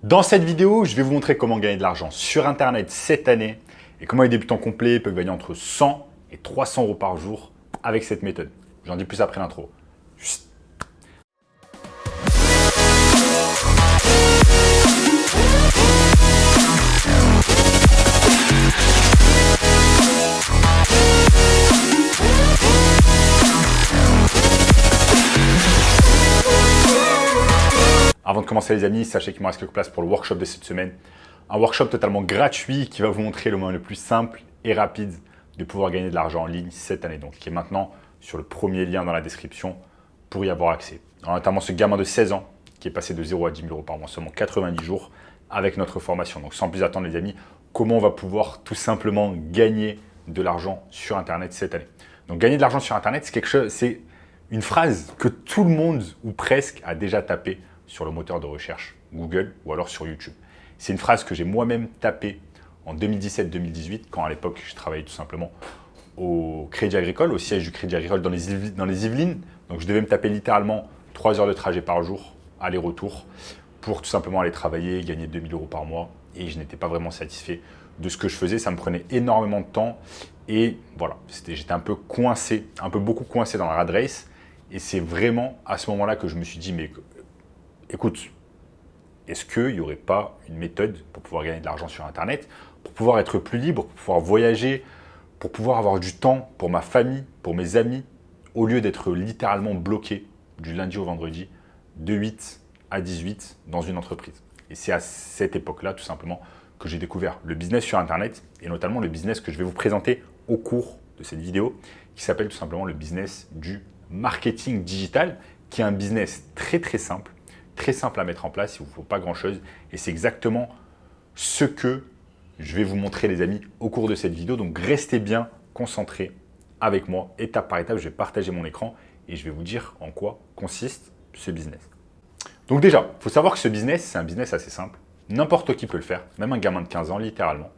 Dans cette vidéo, je vais vous montrer comment gagner de l'argent sur Internet cette année et comment les débutants complets peuvent gagner entre 100 et 300 euros par jour avec cette méthode. J'en dis plus après l'intro. Avant de commencer les amis, sachez qu'il me reste quelques places pour le workshop de cette semaine. Un workshop totalement gratuit qui va vous montrer le moyen le plus simple et rapide de pouvoir gagner de l'argent en ligne cette année. Donc qui est maintenant sur le premier lien dans la description pour y avoir accès. Alors, notamment ce gamin de 16 ans qui est passé de 0 à 10 000 euros par mois, seulement 90 jours avec notre formation. Donc sans plus attendre les amis, comment on va pouvoir tout simplement gagner de l'argent sur Internet cette année. Donc gagner de l'argent sur Internet, c'est une phrase que tout le monde ou presque a déjà tapé sur le moteur de recherche Google ou alors sur YouTube. C'est une phrase que j'ai moi-même tapée en 2017-2018 quand à l'époque je travaillais tout simplement au Crédit Agricole, au siège du Crédit Agricole dans les Yvelines. Donc je devais me taper littéralement 3 heures de trajet par jour, aller-retour, pour tout simplement aller travailler, gagner 2000 euros par mois. Et je n'étais pas vraiment satisfait de ce que je faisais. Ça me prenait énormément de temps. Et voilà, j'étais un peu coincé, beaucoup coincé dans la rat race. Et c'est vraiment à ce moment-là que je me suis dit, mais écoute, est-ce qu'il n'y aurait pas une méthode pour pouvoir gagner de l'argent sur Internet, pour pouvoir être plus libre, pour pouvoir voyager, pour pouvoir avoir du temps pour ma famille, pour mes amis, au lieu d'être littéralement bloqué du lundi au vendredi, de 8 à 18 dans une entreprise. Et c'est à cette époque-là, tout simplement, que j'ai découvert le business sur Internet, et notamment le business que je vais vous présenter au cours de cette vidéo, qui s'appelle tout simplement le business du marketing digital, qui est un business très simple à mettre en place, il ne vous faut pas grand-chose. Et c'est exactement ce que je vais vous montrer les amis au cours de cette vidéo. Donc restez bien concentrés avec moi, étape par étape. Je vais partager mon écran et je vais vous dire en quoi consiste ce business. Donc déjà, il faut savoir que ce business, c'est un business assez simple. N'importe qui peut le faire, même un gamin de 15 ans littéralement.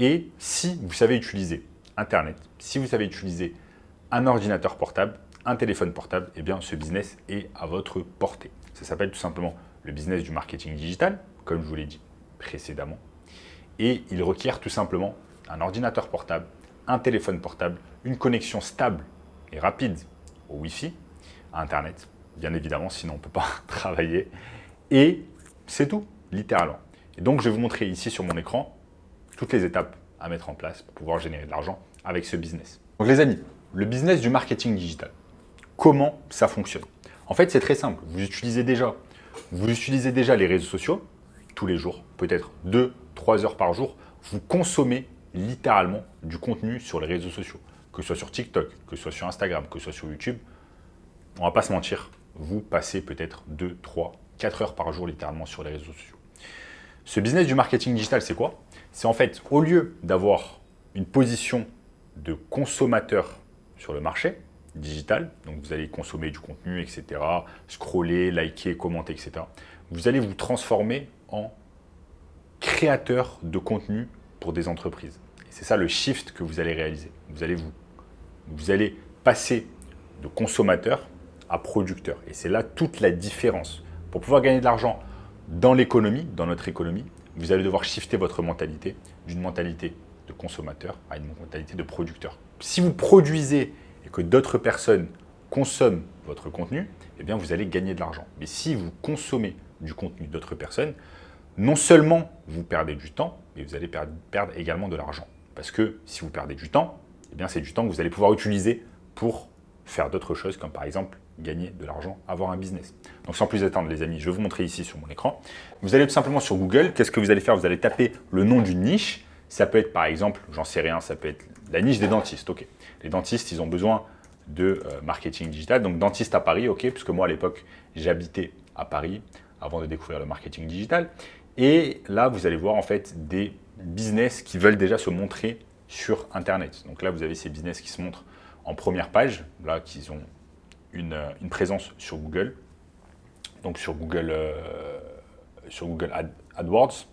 Et si vous savez utiliser Internet, si vous savez utiliser un ordinateur portable, un téléphone portable, eh bien ce business est à votre portée. Ça s'appelle tout simplement le business du marketing digital, comme je vous l'ai dit précédemment. Et il requiert tout simplement un ordinateur portable, un téléphone portable, une connexion stable et rapide au Wi-Fi, à Internet, bien évidemment, sinon on ne peut pas travailler. Et c'est tout, littéralement. Et donc, je vais vous montrer ici sur mon écran toutes les étapes à mettre en place pour pouvoir générer de l'argent avec ce business. Donc les amis, le business du marketing digital, comment ça fonctionne? En fait, c'est très simple. Vous utilisez déjà les réseaux sociaux tous les jours, peut-être 2-3 heures par jour. Vous consommez littéralement du contenu sur les réseaux sociaux, que ce soit sur TikTok, que ce soit sur Instagram, que ce soit sur YouTube. On ne va pas se mentir, vous passez peut-être 2, 3, 4 heures par jour littéralement sur les réseaux sociaux. Ce business du marketing digital, c'est quoi? C'est en fait, au lieu d'avoir une position de consommateur sur le marché digital, donc vous allez consommer du contenu, etc., scroller, liker, commenter, etc., vous allez vous transformer en créateur de contenu pour des entreprises. Et c'est ça le shift que vous allez réaliser. Vous allez passer de consommateur à producteur. Et c'est là toute la différence. Pour pouvoir gagner de l'argent dans l'économie, dans notre économie, vous allez devoir shifter votre mentalité d'une mentalité de consommateur à une mentalité de producteur. Si vous produisez et que d'autres personnes consomment votre contenu, eh bien vous allez gagner de l'argent. Mais si vous consommez du contenu d'autres personnes, non seulement vous perdez du temps, mais vous allez perdre également de l'argent. Parce que si vous perdez du temps, eh bien c'est du temps que vous allez pouvoir utiliser pour faire d'autres choses, comme par exemple gagner de l'argent, avoir un business. Donc sans plus attendre les amis, je vais vous montrer ici sur mon écran. Vous allez tout simplement sur Google. Qu'est-ce que vous allez faire? Vous allez taper le nom d'une niche. Ça peut être par exemple, j'en sais rien, ça peut être la niche des dentistes. Ok. Les dentistes, ils ont besoin de marketing digital. Donc dentiste à Paris, ok, puisque moi à l'époque, j'habitais à Paris avant de découvrir le marketing digital. Et là, vous allez voir en fait des business qui veulent déjà se montrer sur Internet. Donc là, vous avez ces business qui se montrent en première page, là, qui ont une présence sur Google, donc sur Google AdWords.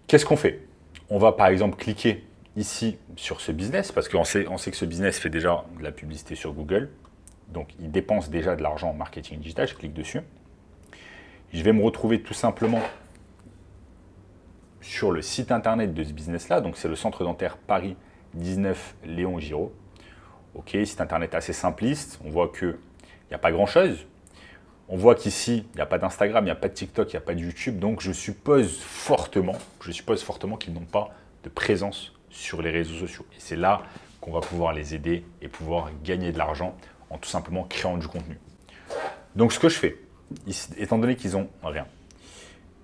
Qu'est-ce qu'on fait? On va par exemple cliquer ici sur ce business, parce qu'on sait que ce business fait déjà de la publicité sur Google, donc il dépense déjà de l'argent en marketing digital. Je clique dessus. je vais me retrouver tout simplement sur le site internet de ce business-là. Donc, c'est le centre dentaire Paris 19 Léon Giraud. Ok, site internet assez simpliste. On voit qu'il n'y a pas grand-chose. On voit qu'ici, il n'y a pas d'Instagram, il n'y a pas de TikTok, il n'y a pas de YouTube. Donc, je suppose fortement qu'ils n'ont pas de présence sur les réseaux sociaux. Et c'est là qu'on va pouvoir les aider et pouvoir gagner de l'argent en tout simplement créant du contenu. Donc, ce que je fais, étant donné qu'ils n'ont rien,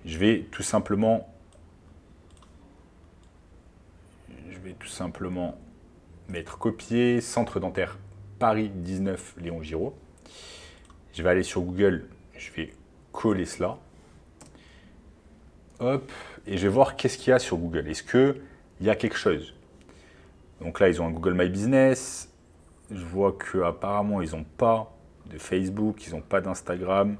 je vais tout simplement mettre copier centre dentaire Paris 19 Léon Giraud. Je vais aller sur Google, je vais coller cela. Hop, et je vais voir qu'est-ce qu'il y a sur Google. Est-ce qu'il y a quelque chose? Donc là, ils ont un Google My Business. Je vois qu'apparemment, ils n'ont pas de Facebook, ils n'ont pas d'Instagram.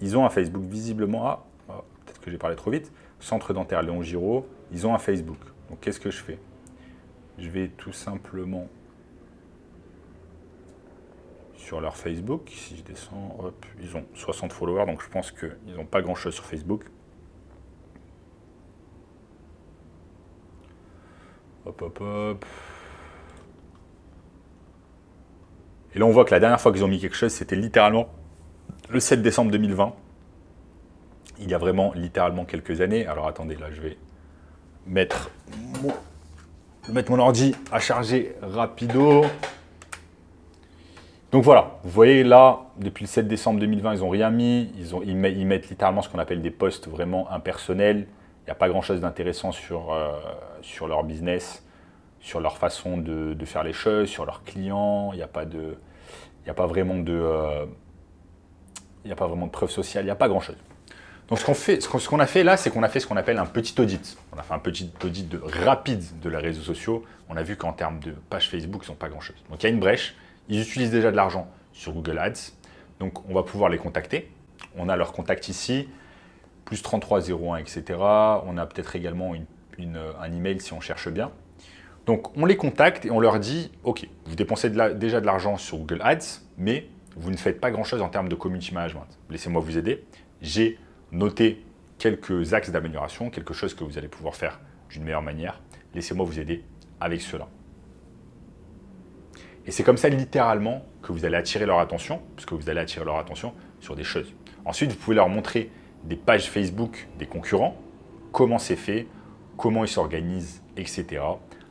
Ils ont un Facebook visiblement. Peut-être que j'ai parlé trop vite. Centre dentaire Léon Giraud, ils ont un Facebook. Donc qu'est-ce que je fais? Je vais tout simplement sur leur Facebook. Si je descends, hop, ils ont 60 followers, donc je pense qu'ils n'ont pas grand-chose sur Facebook. Hop, hop, hop. Et là, on voit que la dernière fois qu'ils ont mis quelque chose, c'était littéralement le 7 décembre 2020. Il y a vraiment littéralement quelques années. Alors attendez, là, je vais mettre mon ordi à charger rapido. Donc voilà, vous voyez là, depuis le 7 décembre 2020, ils n'ont rien mis. Ils mettent littéralement ce qu'on appelle des posts vraiment impersonnels. Il n'y a pas grand-chose d'intéressant sur leur business, sur leur façon de faire les choses, sur leurs clients. Il n'y a pas vraiment de preuve sociale, il n'y a pas grand-chose. Donc ce qu'on a fait là, c'est qu'on a fait ce qu'on appelle un petit audit. On a fait un petit audit rapide de les réseaux sociaux. On a vu qu'en termes de page Facebook, ils n'ont pas grand-chose. Donc il y a une brèche. Ils utilisent déjà de l'argent sur Google Ads. Donc on va pouvoir les contacter. On a leur contact ici, plus 3301, etc. On a peut-être également un email si on cherche bien. Donc on les contacte et on leur dit « Ok, vous dépensez déjà de l'argent sur Google Ads, mais vous ne faites pas grand-chose en termes de community management. Laissez-moi vous aider. J'ai noté quelques axes d'amélioration, quelque chose que vous allez pouvoir faire d'une meilleure manière. Laissez-moi vous aider avec cela. » Et c'est comme ça littéralement que vous allez attirer leur attention, puisque vous allez attirer leur attention sur des choses. Ensuite, vous pouvez leur montrer des pages Facebook des concurrents, comment c'est fait, comment ils s'organisent, etc.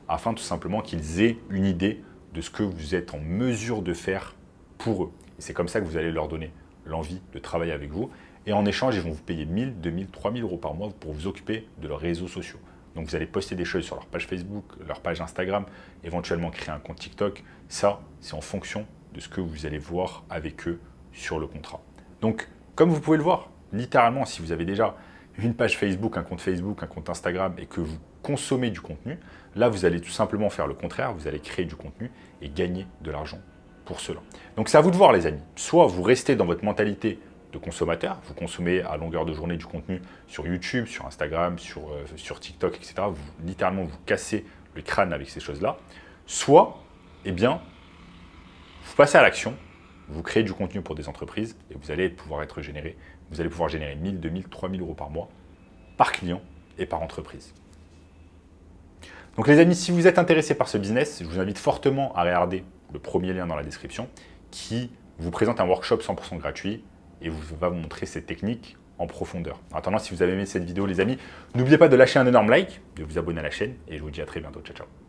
afin tout simplement qu'ils aient une idée de ce que vous êtes en mesure de faire pour eux. Et c'est comme ça que vous allez leur donner l'envie de travailler avec vous. Et en échange, ils vont vous payer 1 000, 2 000, 3 000 euros par mois pour vous occuper de leurs réseaux sociaux. Donc vous allez poster des choses sur leur page Facebook, leur page Instagram, éventuellement créer un compte TikTok. Ça, c'est en fonction de ce que vous allez voir avec eux sur le contrat. Donc, comme vous pouvez le voir, littéralement, si vous avez déjà une page Facebook, un compte Instagram et que vous consommez du contenu, là, vous allez tout simplement faire le contraire. Vous allez créer du contenu et gagner de l'argent pour cela. Donc, c'est à vous de voir, les amis. Soit vous restez dans votre mentalité de consommateur, vous consommez à longueur de journée du contenu sur YouTube, sur Instagram, sur TikTok, etc. Littéralement, vous cassez le crâne avec ces choses-là. Soit, eh bien, vous passez à l'action, vous créez du contenu pour des entreprises et vous allez pouvoir générer 1 000, 2 000, 3 000 euros par mois, par client et par entreprise. Donc les amis, si vous êtes intéressés par ce business, je vous invite fortement à regarder le premier lien dans la description qui vous présente un workshop 100% gratuit et va vous montrer ces techniques en profondeur. En attendant, si vous avez aimé cette vidéo, les amis, n'oubliez pas de lâcher un énorme like, de vous abonner à la chaîne et je vous dis à très bientôt. Ciao, ciao.